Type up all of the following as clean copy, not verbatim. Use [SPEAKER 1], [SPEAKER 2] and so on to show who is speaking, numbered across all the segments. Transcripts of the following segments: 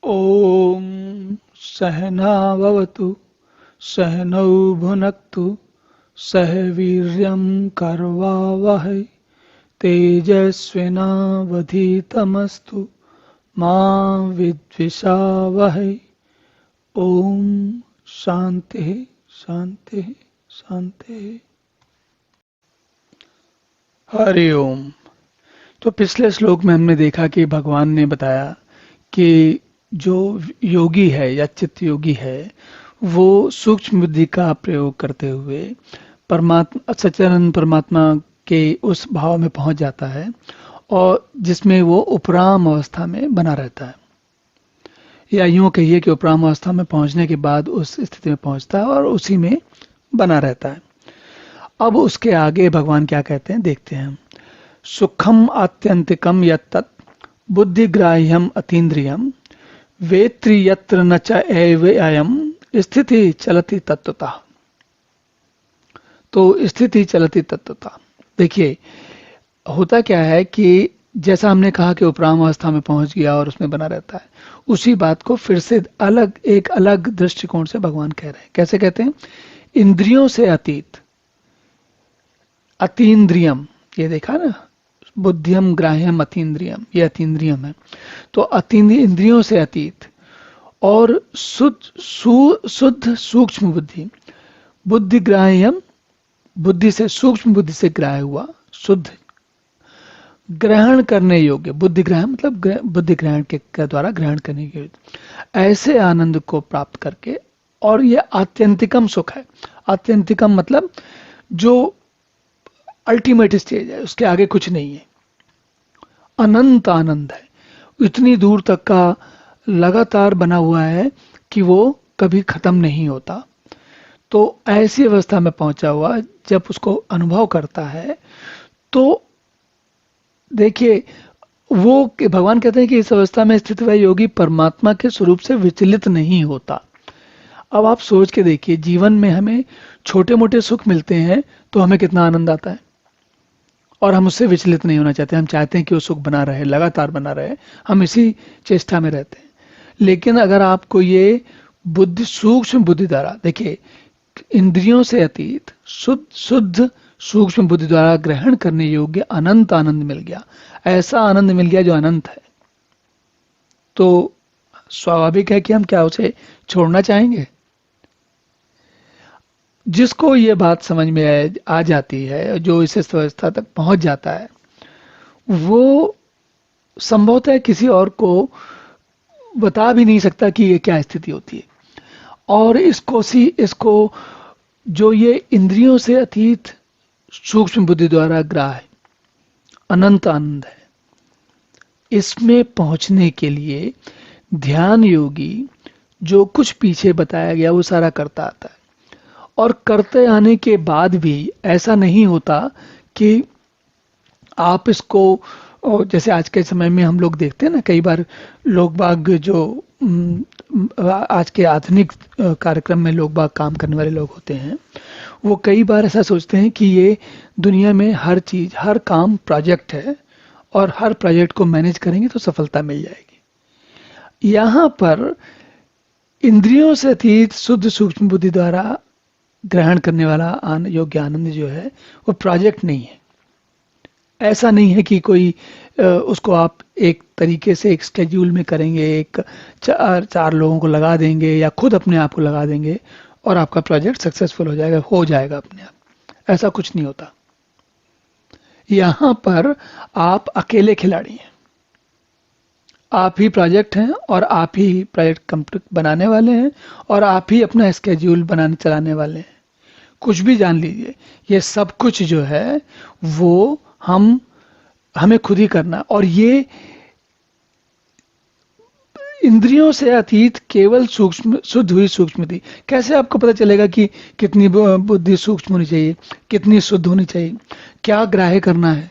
[SPEAKER 1] ॐ सहनाववतु सहनौ भुनक्तु सह वीर्यं करवावहै तेजस्विनावधीतमस्तु मा विद्विषावहै। ओम शांति शांति शांति। हरि ओम। तो पिछले श्लोक में हमने देखा कि भगवान ने बताया कि जो योगी है या चित्त योगी है वो सूक्ष्म बुद्धि का प्रयोग करते हुए परमात्मा सच्चिदानंद परमात्मा के उस भाव में पहुंच जाता है और जिसमें वो उपराम अवस्था में बना रहता है, या यूं कहिए कि उपराम अवस्था में पहुंचने के बाद उस स्थिति में पहुंचता है और उसी में बना रहता है। अब उसके आगे भगवान क्या कहते हैं देखते हैं। सुखम आत्यंतिकम यत्तत् बुद्धिग्राह्यम अतीन्द्रियम वेत्रि यत्र न च एव अयम स्थिति चलति तत्वतः। तो स्थिति चलति तत्वतः, देखिए होता क्या है कि जैसा हमने कहा कि उपराम अवस्था में पहुंच गया और उसमें बना रहता है, उसी बात को फिर से एक अलग दृष्टिकोण से भगवान कह रहे हैं। कैसे कहते हैं? इंद्रियों से अतीत, अतीन्द्रियम, ये देखा ना, बुद्धियम ग्राह्यम अतीन्द्रियम, ये अतीन्द्रियम है। तो इंद्रियों से अतीत और शुद्ध सूक्ष्म बुद्धि, बुद्धि ग्राह्यम, बुद्धि से सूक्ष्म बुद्धि से ग्राह्य हुआ, शुद्ध ग्रहण करने योग्य, बुद्धि ग्रहण मतलब बुद्धि ग्रहण के द्वारा ग्रहण करने के योग्य, ऐसे आनंद को प्राप्त करके, और ये आत्यंतिकम सुख है। आत्यंतिकम मतलब जो अल्टीमेट स्टेज है, उसके आगे कुछ नहीं है, अनंत आनंद है, इतनी दूर तक का लगातार बना हुआ है कि वो कभी खत्म नहीं होता। तो ऐसी अवस्था में पहुंचा हुआ जब उसको अनुभव करता है तो देखिए वो भगवान कहते हैं कि इस अवस्था में स्थित हुआ योगी परमात्मा के स्वरूप से विचलित नहीं होता। अब आप सोच के देखिए, जीवन में हमें छोटे मोटे सुख मिलते हैं तो हमें कितना आनंद आता है, और हम उससे विचलित नहीं होना चाहते। हम चाहते हैं कि वो सुख बना रहे, लगातार बना रहे, हम इसी चेष्टा में रहते हैं। लेकिन अगर आपको ये बुद्धि, सूक्ष्म बुद्धि द्वारा, देखिए इंद्रियों से अतीत शुद्ध सूक्ष्म बुद्धि द्वारा ग्रहण करने योग्य अनंत आनंद मिल गया, ऐसा आनंद मिल गया जो अनंत है, तो स्वाभाविक है कि हम क्या उसे छोड़ना चाहेंगे? जिसको ये बात समझ में आ जाती है, जो इस अवस्था तक पहुंच जाता है, वो संभवतः किसी और को बता भी नहीं सकता कि ये क्या स्थिति होती है। और इसको जो ये इंद्रियों से अतीत सूक्ष्म बुद्धि द्वारा ग्राह्य अनंत आनंद है, इसमें पहुंचने के लिए ध्यान योगी जो कुछ पीछे बताया गया वो सारा करता आता है। और करते आने के बाद भी ऐसा नहीं होता कि आप इसको, जैसे आज के समय में हम लोग देखते हैं ना, कई बार लोग बाग जो आज के आधुनिक कार्यक्रम में लोग बाग काम करने वाले लोग होते हैं, वो कई बार ऐसा सोचते हैं कि ये दुनिया में हर चीज, हर काम प्रोजेक्ट है और हर प्रोजेक्ट को मैनेज करेंगे तो सफलता मिल जाएगी। यहाँ पर इंद्रियों से अतीत शुद्ध सूक्ष्म बुद्धि द्वारा ग्रहण करने वाला योग्य आनंद जो है वो प्रोजेक्ट नहीं है। ऐसा नहीं है कि कोई उसको आप एक तरीके से एक स्केड्यूल में करेंगे, एक चार लोगों को लगा देंगे या खुद अपने आप को लगा देंगे और आपका प्रोजेक्ट सक्सेसफुल हो जाएगा अपने आप। ऐसा कुछ नहीं होता। यहाँ पर आप अकेले खिलाड़ी हैं, आप ही प्रोजेक्ट हैं और आप ही प्रोजेक्ट कंप्लीट बनाने वाले हैं और आप ही अपना स्केड्यूल बनाने चलाने वाले हैं। कुछ भी जान लीजिए, ये सब कुछ जो है वो हमें खुद ही करना। और ये इंद्रियों से अतीत केवल सूक्ष्म, शुद्ध हुई सूक्ष्म बुद्धि। कैसे आपको पता चलेगा कि कितनी बुद्धि सूक्ष्म होनी चाहिए, कितनी शुद्ध होनी चाहिए, क्या ग्राह्य करना है?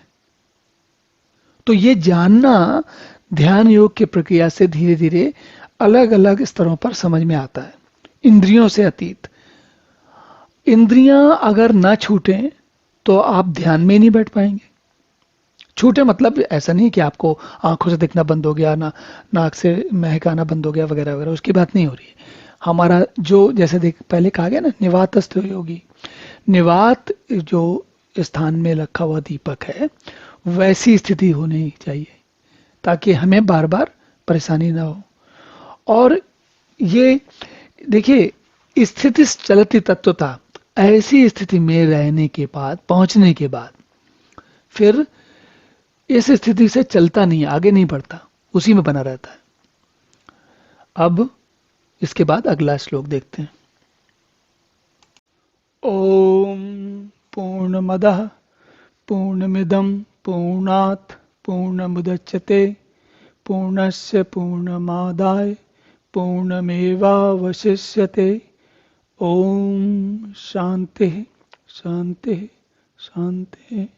[SPEAKER 1] तो ये जानना ध्यान योग की प्रक्रिया से धीरे धीरे अलग अलग स्तरों पर समझ में आता है। इंद्रियों से अतीत, इंद्रियां अगर ना छूटें तो आप ध्यान में नहीं बैठ पाएंगे। छूटे मतलब ऐसा नहीं कि आपको आंखों से दिखना बंद हो गया, ना नाक से महक आना बंद हो गया वगैरह वगैरह, उसकी बात नहीं हो रही है। हमारा जो जैसे देख पहले कहा गया ना, निवातस्थ योगी, निवात जो स्थान में रखा हुआ दीपक है, वैसी स्थिति होनी चाहिए ताकि हमें बार बार परेशानी ना हो। और ये देखिए, स्थिति चलती तत्वता, ऐसी स्थिति में रहने के बाद, पहुंचने के बाद, फिर इस स्थिति से चलता नहीं, आगे नहीं बढ़ता, उसी में बना रहता है। अब इसके बाद अगला श्लोक देखते हैं। ओम पूर्णमदः पूर्णमिदं पूर्णात् पूर्णमुदच्यते पूर्णस्य पूर्णमादाय पूर्णमेवावशिष्यते। ओम शांति शांति शांति।